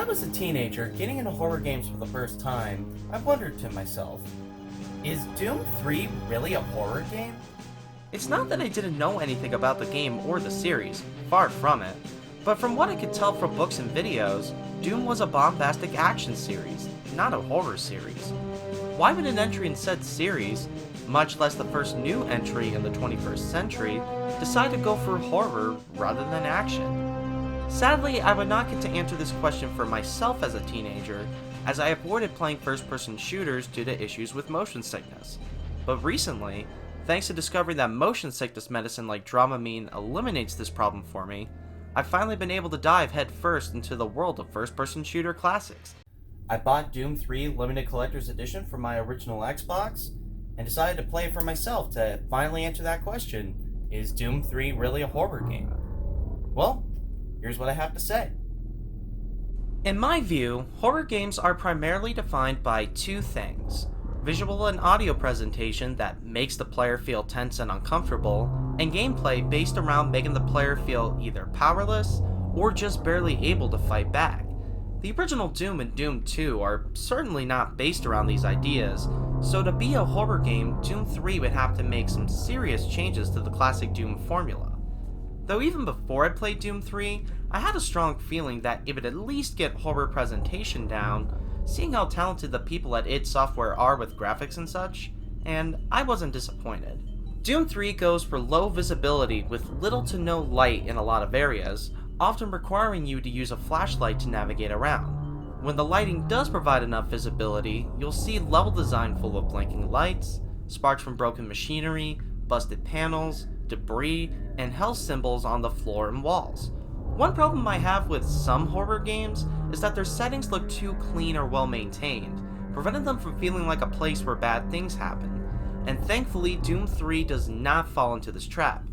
was a teenager getting into horror games for the first time, I wondered to myself, is Doom 3 really a horror game? It's not that I didn't know anything about the game or the series, far from it, but from what I could tell from books and videos, Doom was a bombastic action series, not a horror series. Why would an entry in said series, much less the first new entry in the 21st century, decide to go for horror rather than action? Sadly, I would not get to answer this question for myself as a teenager, as I avoided playing first-person shooters due to issues with motion sickness. But recently, thanks to discovering that motion sickness medicine like Dramamine eliminates this problem for me, I've finally been able to dive headfirst into the world of first-person shooter classics. I bought Doom 3 Limited Collector's Edition for my original Xbox, and decided to play it for myself to finally answer that question, is Doom 3 really a horror game? Well, here's what I have to say. In my view, horror games are primarily defined by two things: visual and audio presentation that makes the player feel tense and uncomfortable, and gameplay based around making the player feel either powerless or just barely able to fight back. The original Doom and Doom 2 are certainly not based around these ideas, so to be a horror game, Doom 3 would have to make some serious changes to the classic Doom formula. Though even before I played Doom 3, I had a strong feeling that it would at least get horror presentation down, seeing how talented the people at id Software are with graphics and such, and I wasn't disappointed. Doom 3 goes for low visibility with little to no light in a lot of areas, often requiring you to use a flashlight to navigate around. When the lighting does provide enough visibility, you'll see level design full of blinking lights, sparks from broken machinery, busted panels, debris, and hell symbols on the floor and walls. One problem I have with some horror games is that their settings look too clean or well maintained, preventing them from feeling like a place where bad things happen, and thankfully Doom 3 does not fall into this trap.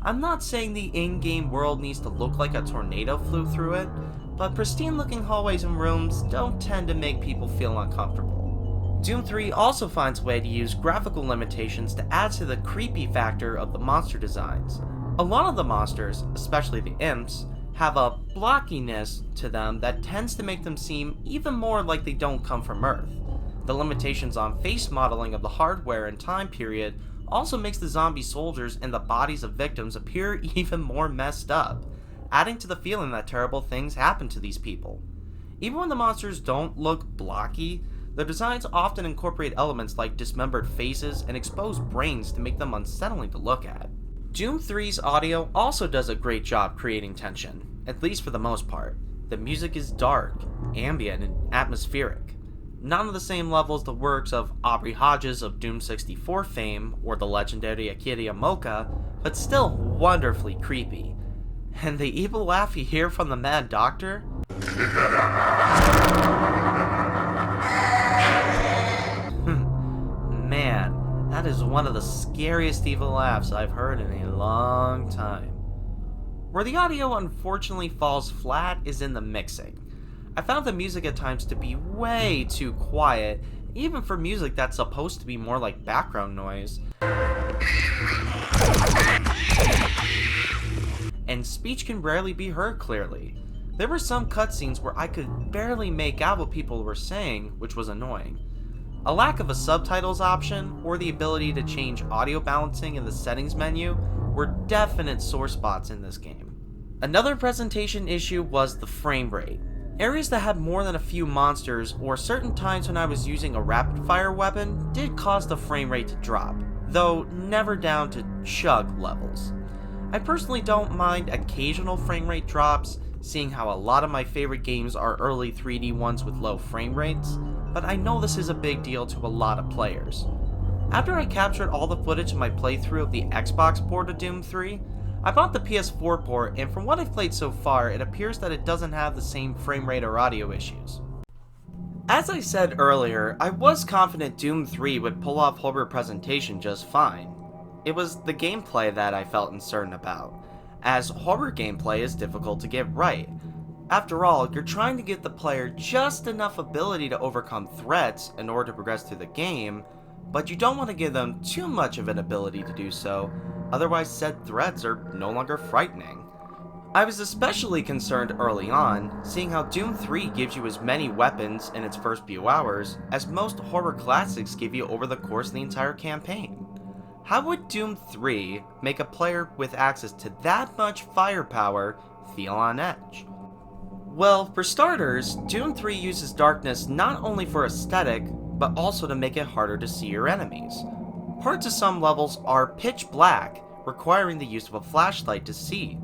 I'm not saying the in-game world needs to look like a tornado flew through it, but pristine looking hallways and rooms don't tend to make people feel uncomfortable. Doom 3 also finds a way to use graphical limitations to add to the creepy factor of the monster designs. A lot of the monsters, especially the imps, have a blockiness to them that tends to make them seem even more like they don't come from Earth. The limitations on face modeling of the hardware and time period also makes the zombie soldiers and the bodies of victims appear even more messed up, adding to the feeling that terrible things happen to these people. Even when the monsters don't look blocky, their designs often incorporate elements like dismembered faces and exposed brains to make them unsettling to look at. Doom 3's audio also does a great job creating tension, at least for the most part. The music is dark, ambient, and atmospheric. Not on the same level as the works of Aubrey Hodges of Doom 64 fame or the legendary Akira Yamaoka, but still wonderfully creepy. And the evil laugh you hear from the Mad Doctor? Man, that is one of the scariest evil laughs I've heard in a long time. Where the audio unfortunately falls flat is in the mixing. I found the music at times to be way too quiet, even for music that's supposed to be more like background noise. And speech can rarely be heard clearly. There were some cutscenes where I could barely make out what people were saying, which was annoying. A lack of a subtitles option, or the ability to change audio balancing in the settings menu, were definite sore spots in this game. Another presentation issue was the frame rate. Areas that had more than a few monsters, or certain times when I was using a rapid fire weapon, did cause the frame rate to drop, though never down to chug levels. I personally don't mind occasional frame rate drops, seeing how a lot of my favorite games are early 3D ones with low frame rates, but I know this is a big deal to a lot of players. After I captured all the footage of my playthrough of the Xbox port of Doom 3, I bought the PS4 port, and from what I've played so far, it appears that it doesn't have the same frame rate or audio issues. As I said earlier, I was confident Doom 3 would pull off horror presentation just fine. It was the gameplay that I felt uncertain about, as horror gameplay is difficult to get right. After all, you're trying to give the player just enough ability to overcome threats in order to progress through the game, but you don't want to give them too much of an ability to do so, otherwise said threats are no longer frightening. I was especially concerned early on, seeing how Doom 3 gives you as many weapons in its first few hours as most horror classics give you over the course of the entire campaign. How would Doom 3 make a player with access to that much firepower feel on edge? Well, for starters, Doom 3 uses darkness not only for aesthetic, but also to make it harder to see your enemies. Parts of some levels are pitch black, requiring the use of a flashlight to see.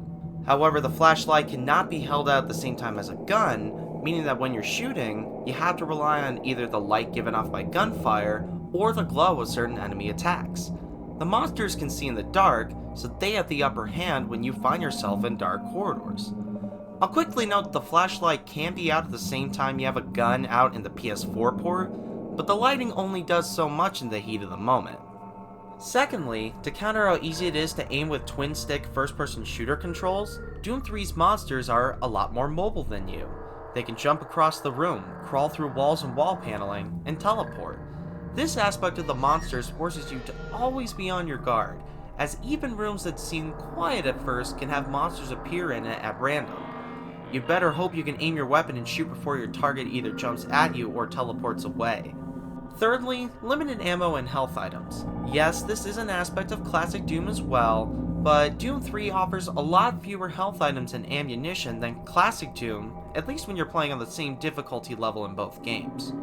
However, the flashlight cannot be held out at the same time as a gun, meaning that when you're shooting, you have to rely on either the light given off by gunfire or the glow of certain enemy attacks. The monsters can see in the dark, so they have the upper hand when you find yourself in dark corridors. I'll quickly note that the flashlight can be out at the same time you have a gun out in the PS4 port, but the lighting only does so much in the heat of the moment. Secondly, to counter how easy it is to aim with twin-stick first-person shooter controls, Doom 3's monsters are a lot more mobile than you. They can jump across the room, crawl through walls and wall paneling, and teleport. This aspect of the monsters forces you to always be on your guard, as even rooms that seem quiet at first can have monsters appear in it at random. You'd better hope you can aim your weapon and shoot before your target either jumps at you or teleports away. Thirdly, limited ammo and health items. Yes, this is an aspect of classic Doom as well, but Doom 3 offers a lot fewer health items and ammunition than classic Doom, at least when you're playing on the same difficulty level in both games.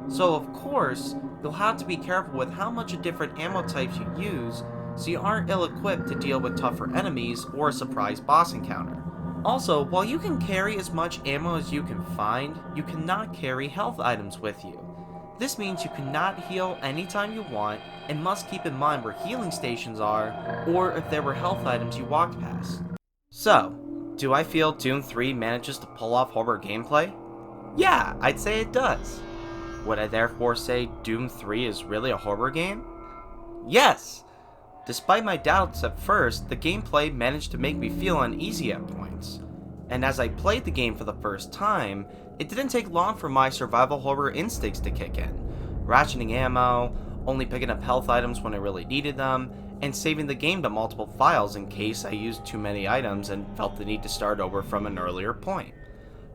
So of course, you'll have to be careful with how much of different ammo types you use, so you aren't ill-equipped to deal with tougher enemies or a surprise boss encounter. Also, while you can carry as much ammo as you can find, you cannot carry health items with you. This means you cannot heal anytime you want, and must keep in mind where healing stations are, or if there were health items you walked past. So, do I feel Doom 3 manages to pull off horror gameplay? Yeah, I'd say it does. Would I therefore say Doom 3 is really a horror game? Yes! Despite my doubts at first, the gameplay managed to make me feel uneasy at points. And as I played the game for the first time, it didn't take long for my survival horror instincts to kick in. Rationing ammo, only picking up health items when I really needed them, and saving the game to multiple files in case I used too many items and felt the need to start over from an earlier point.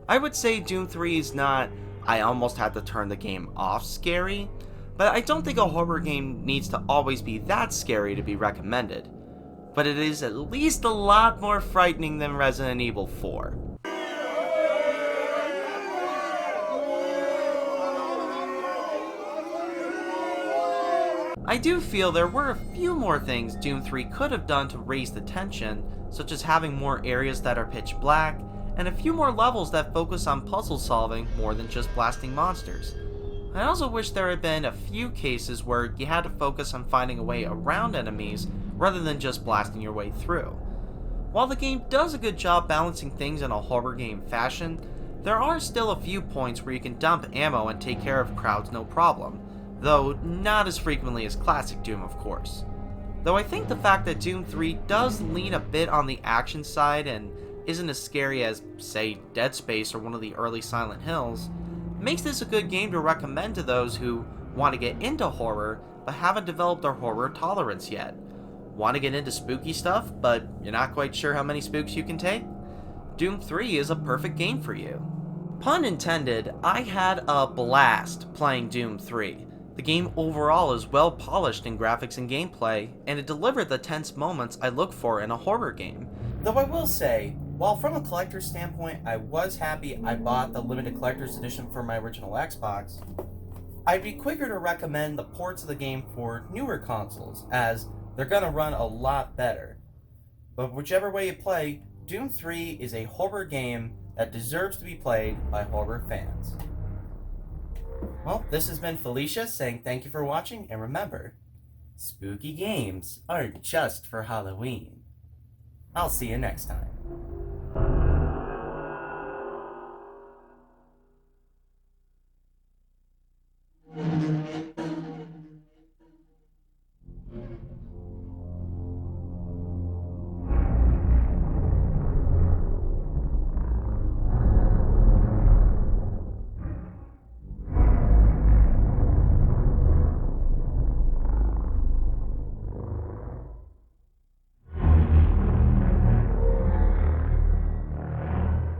I would say Doom 3 is not, I almost had to turn the game off scary, but I don't think a horror game needs to always be that scary to be recommended. But it is at least a lot more frightening than Resident Evil 4. I do feel there were a few more things Doom 3 could have done to raise the tension, such as having more areas that are pitch black, and a few more levels that focus on puzzle solving more than just blasting monsters. I also wish there had been a few cases where you had to focus on finding a way around enemies rather than just blasting your way through. While the game does a good job balancing things in a horror game fashion, there are still a few points where you can dump ammo and take care of crowds no problem, though not as frequently as classic Doom, of course. Though I think the fact that Doom 3 does lean a bit on the action side and isn't as scary as, say, Dead Space or one of the early Silent Hills, makes this a good game to recommend to those who want to get into horror but haven't developed their horror tolerance yet. Want to get into spooky stuff, but you're not quite sure how many spooks you can take? Doom 3 is a perfect game for you. Pun intended, I had a blast playing Doom 3. The game overall is well polished in graphics and gameplay, and it delivered the tense moments I look for in a horror game. Though I will say, while from a collector's standpoint I was happy I bought the limited collector's edition for my original Xbox, I'd be quicker to recommend the ports of the game for newer consoles, as they're gonna run a lot better. But whichever way you play, Doom 3 is a horror game that deserves to be played by horror fans. Well, this has been Felicia saying thank you for watching, and remember, spooky games aren't just for Halloween. I'll see you next time.